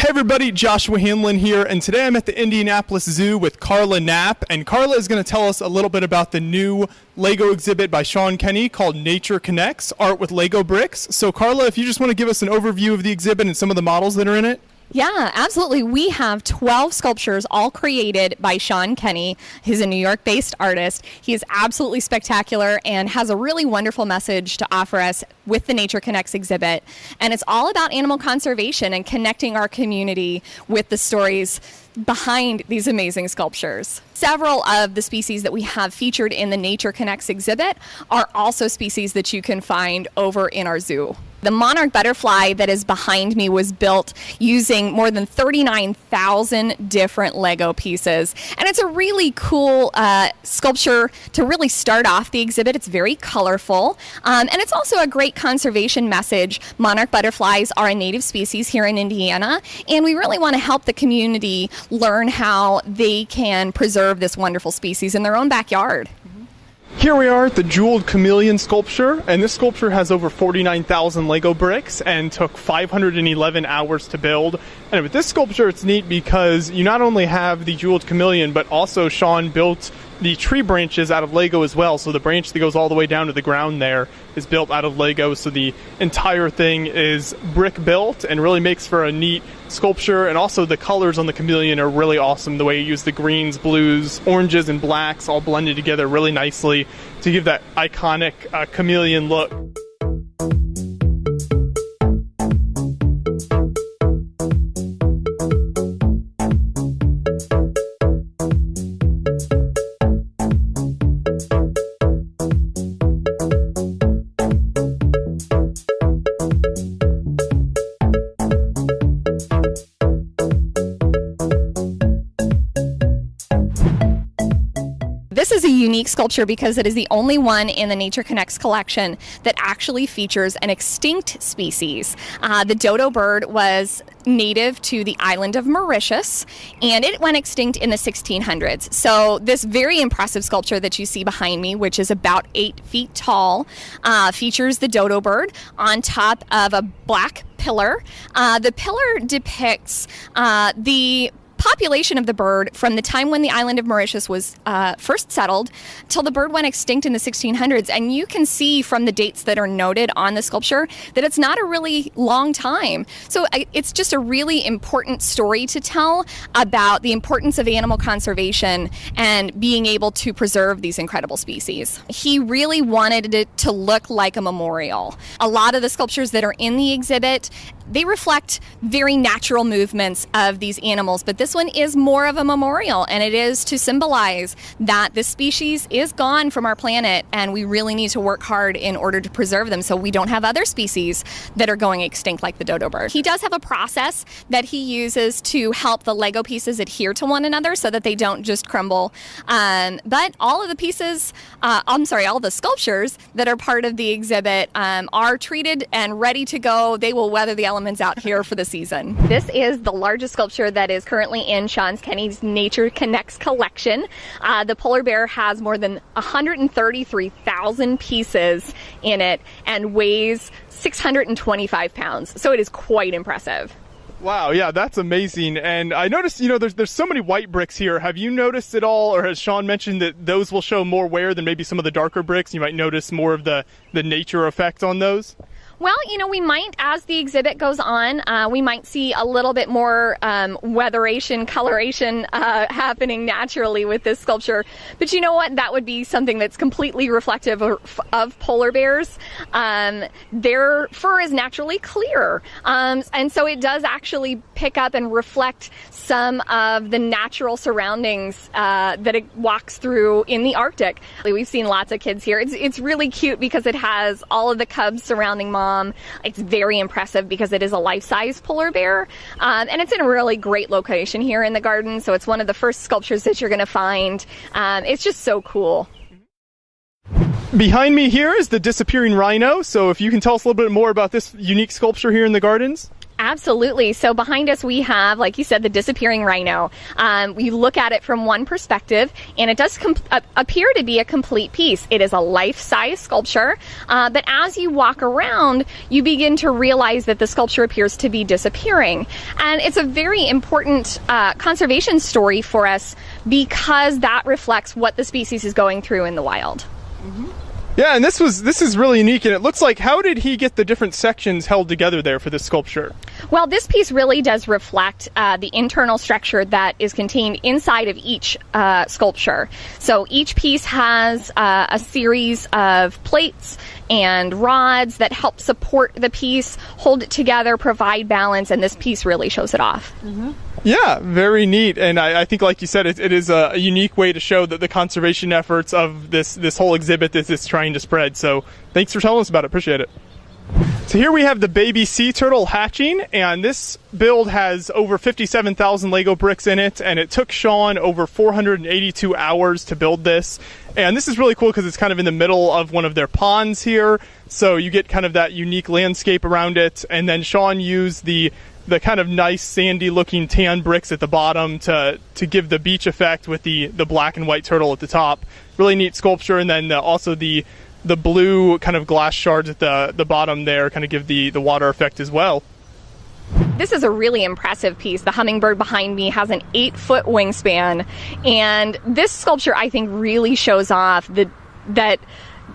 Hey everybody, Joshua Hanlon here, and today I'm at the Indianapolis Zoo with Carla Knapp, and Carla is going to tell us a little bit about the new Lego exhibit by Sean Kenny called Nature Connects, Art with Lego Bricks. So Carla, if you just want to give us an overview of the exhibit and some of the models that are in it. Yeah, absolutely. We have 12 sculptures all created by Sean Kenny. He's a New York-based artist. He is absolutely spectacular and has a really wonderful message to offer us with the Nature Connects exhibit. And it's all about animal conservation and connecting our community with the stories behind these amazing sculptures. Several of the species that we have featured in the Nature Connects exhibit are also species that you can find over in our zoo. The monarch butterfly that is behind me was built using more than 39,000 different Lego pieces. And it's a really cool sculpture to really start off the exhibit. It's very colorful. And it's also a great conservation message. Monarch butterflies are a native species here in Indiana. And we really want to help the community learn how they can preserve this wonderful species in their own backyard. Here we are at the Jeweled Chameleon sculpture, and this sculpture has over 49,000 Lego bricks and took 511 hours to build. And with this sculpture, it's neat because you not only have the Jeweled Chameleon, but also Sean built the tree branches out of Lego as well. So the branch that goes all the way down to the ground there is built out of Lego. So the entire thing is brick built and really makes for a neat sculpture. And also the colors on the chameleon are really awesome. The way you use the greens, blues, oranges, and blacks all blended together really nicely to give that iconic chameleon look. This is a unique sculpture because it is the only one in the Nature Connects collection that actually features an extinct species. The dodo bird was native to the island of Mauritius, and it went extinct in the 1600s. So this very impressive sculpture that you see behind me, which is about 8 feet tall, features the dodo bird on top of a black pillar. The pillar depicts the population of the bird from the time when the island of Mauritius was first settled till the bird went extinct in the 1600s. And you can see from the dates that are noted on the sculpture that it's not a really long time. So it's just a really important story to tell about the importance of animal conservation and being able to preserve these incredible species. He really wanted it to look like a memorial. A lot of the sculptures that are in the exhibit, they reflect very natural movements of these animals, but this one is more of a memorial, and it is to symbolize that this species is gone from our planet, and we really need to work hard in order to preserve them so we don't have other species that are going extinct like the dodo bird. He does have a process that he uses to help the Lego pieces adhere to one another so that they don't just crumble. But all of the pieces, all the sculptures that are part of the exhibit are treated and ready to go. They will weather the elements out here for the season. This is the largest sculpture that is currently in Sean Kenny's Nature Connects collection. The polar bear has more than 133,000 pieces in it and weighs 625 pounds. So it is quite impressive. Wow, yeah, that's amazing. And I noticed, there's so many white bricks here. Have you noticed at all, or has Sean mentioned that those will show more wear than maybe some of the darker bricks? You might notice more of the nature effect on those? Well, we might, as the exhibit goes on, we might see a little bit more weatheration, coloration happening naturally with this sculpture. But you know what? That would be something that's completely reflective of polar bears. Their fur is naturally clear. And so it does actually pick up and reflect some of the natural surroundings that it walks through in the Arctic. We've seen lots of kids here. It's really cute because it has all of the cubs surrounding mom. It's very impressive because it is a life-size polar bear, and it's in a really great location here in the garden, so it's one of the first sculptures that you're going to find. It's just so cool. Behind me here is the disappearing rhino, so if you can tell us a little bit more about this unique sculpture here in the gardens. Absolutely. So behind us we have, like you said, the disappearing rhino. We look at it from one perspective, and it does appear to be a complete piece. It is a life-size sculpture, but as you walk around, you begin to realize that the sculpture appears to be disappearing. And it's a very important conservation story for us because that reflects what the species is going through in the wild. Mm-hmm. Yeah, and this is really unique, and it looks like, how did he get the different sections held together there for this sculpture? Well, this piece really does reflect the internal structure that is contained inside of each sculpture. So each piece has a series of plates and rods that help support the piece, hold it together, provide balance, and this piece really shows it off. Mm-hmm. Yeah, very neat. And I think, like you said, it is a unique way to show that the conservation efforts of this whole exhibit that it's trying to spread. So thanks for telling us about it. Appreciate it. So here we have the baby sea turtle hatching, and this build has over 57,000 Lego bricks in it, and it took Sean over 482 hours to build this. And this is really cool because it's kind of in the middle of one of their ponds here, so you get kind of that unique landscape around it. And then Sean used the kind of nice sandy looking tan bricks at the bottom to give the beach effect with the black and white turtle at the top. Really neat sculpture. And then also the blue kind of glass shards at the bottom there kind of give the water effect as well. This is a really impressive piece. The hummingbird behind me has an 8-foot wingspan, and this sculpture, I think, really shows off that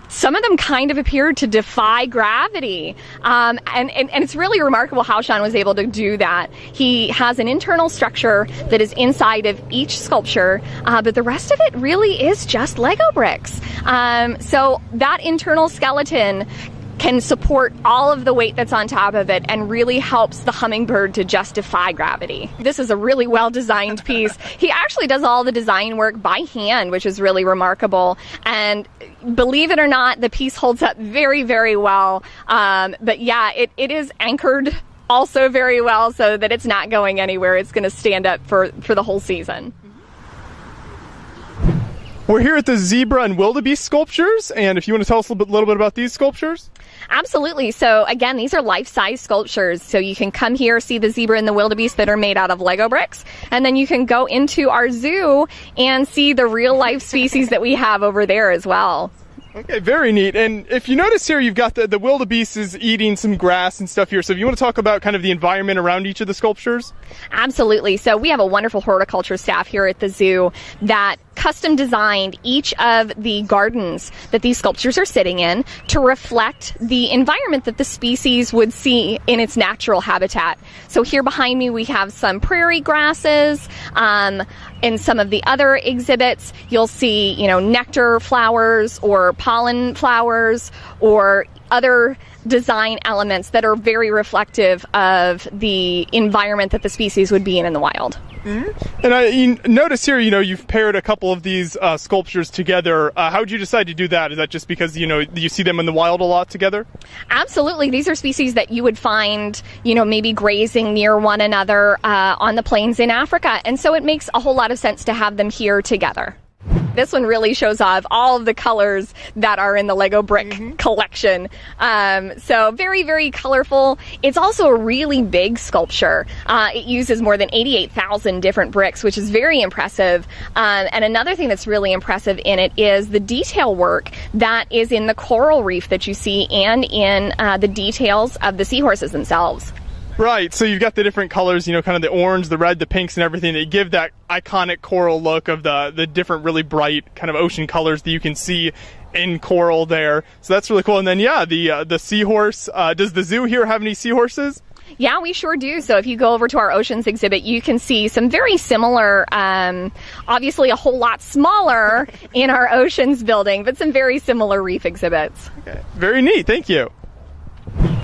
some of them kind of appear to defy gravity. And it's really remarkable how Sean was able to do that. He has an internal structure that is inside of each sculpture, but the rest of it really is just Lego bricks. So that internal skeleton can support all of the weight that's on top of it and really helps the hummingbird to just defy gravity. This is a really well-designed piece. He actually does all the design work by hand, which is really remarkable. And believe it or not, the piece holds up very, very well. But yeah, it is anchored also very well so that it's not going anywhere. It's going to stand up for the whole season. We're here at the zebra and wildebeest sculptures, and if you want to tell us a little bit about these sculptures. Absolutely. So again, these are life-size sculptures. So you can come here, see the zebra and the wildebeest that are made out of Lego bricks, and then you can go into our zoo and see the real-life species that we have over there as well. Okay, very neat. And if you notice here, you've got the wildebeest is eating some grass and stuff here. So if you want to talk about kind of the environment around each of the sculptures? Absolutely. So we have a wonderful horticulture staff here at the zoo that custom designed each of the gardens that these sculptures are sitting in to reflect the environment that the species would see in its natural habitat. So here behind me we have some prairie grasses. In some of the other exhibits you'll see, nectar flowers or pollen flowers or other design elements that are very reflective of the environment that the species would be in the wild. Mm-hmm. And you notice here, you've paired a couple of these sculptures together. How did you decide to do that? Is that just because, you see them in the wild a lot together? Absolutely. These are species that you would find, maybe grazing near one another on the plains in Africa. And so it makes a whole lot of sense to have them here together. This one really shows off all of the colors that are in the Lego brick collection. So very, very colorful. It's also a really big sculpture. It uses more than 88,000 different bricks, which is very impressive. And another thing that's really impressive in it is the detail work that is in the coral reef that you see and in the details of the seahorses themselves. Right, so you've got the different colors, kind of the orange, the red, the pinks, and everything that give that iconic coral look of the different really bright kind of ocean colors that you can see in coral there. So that's really cool. And then, yeah, the seahorse. Does the zoo here have any seahorses? Yeah, we sure do. So if you go over to our oceans exhibit, you can see some very similar, obviously a whole lot smaller in our oceans building, but some very similar reef exhibits. Okay, very neat. Thank you.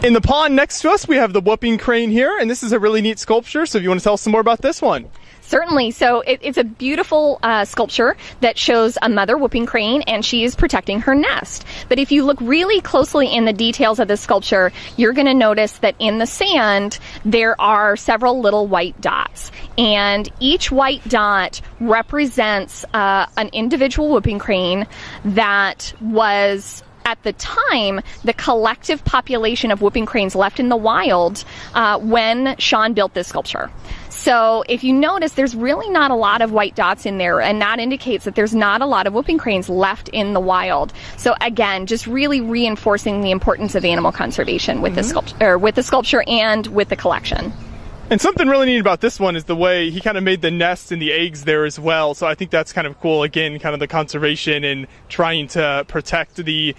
In the pond next to us, we have the whooping crane here, and this is a really neat sculpture. So if you want to tell us some more about this one. Certainly. So it's a beautiful sculpture that shows a mother whooping crane, and she is protecting her nest. But if you look really closely in the details of the sculpture, you're going to notice that in the sand, there are several little white dots. And each white dot represents an individual whooping crane that was at the time the collective population of whooping cranes left in the wild when Sean built this sculpture. So if you notice, there's really not a lot of white dots in there, and that indicates that there's not a lot of whooping cranes left in the wild. So again, just really reinforcing the importance of animal conservation with the sculpture and with the collection. And something really neat about this one is the way he kind of made the nests and the eggs there as well. So I think that's kind of cool. Again, kind of the conservation and trying to protect the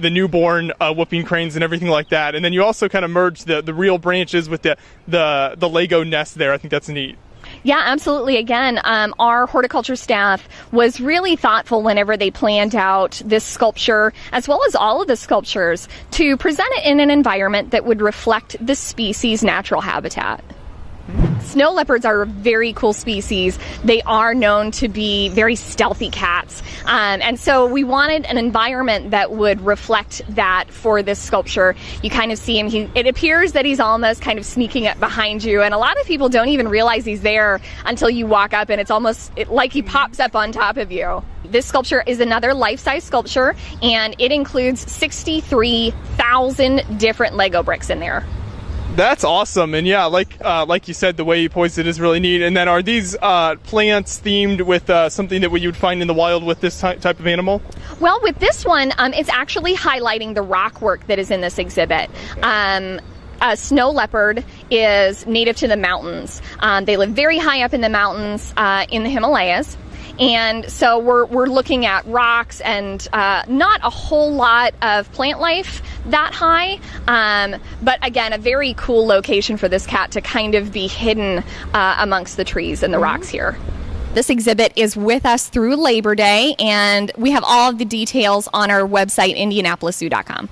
newborn whooping cranes and everything like that. And then you also kind of merge the real branches with the Lego nest there. I think that's neat. Yeah, absolutely. Again, our horticulture staff was really thoughtful whenever they planned out this sculpture, as well as all of the sculptures, to present it in an environment that would reflect the species' natural habitat. Snow leopards are a very cool species. They are known to be very stealthy cats. And so we wanted an environment that would reflect that for this sculpture. You kind of see him, it appears that he's almost kind of sneaking up behind you, and a lot of people don't even realize he's there until you walk up, and it's almost like he pops up on top of you. This sculpture is another life-size sculpture, and it includes 63,000 different Lego bricks in there. That's awesome. And yeah, like you said, the way you poised it is really neat. And then are these plants themed with something that you would find in the wild with this type of animal? Well, with this one, it's actually highlighting the rock work that is in this exhibit. A snow leopard is native to the mountains. They live very high up in the mountains in the Himalayas. And so we're looking at rocks and not a whole lot of plant life that high, but again, a very cool location for this cat to kind of be hidden amongst the trees and the rocks here. This exhibit is with us through Labor Day, and we have all of the details on our website, indianapoliszoo.com.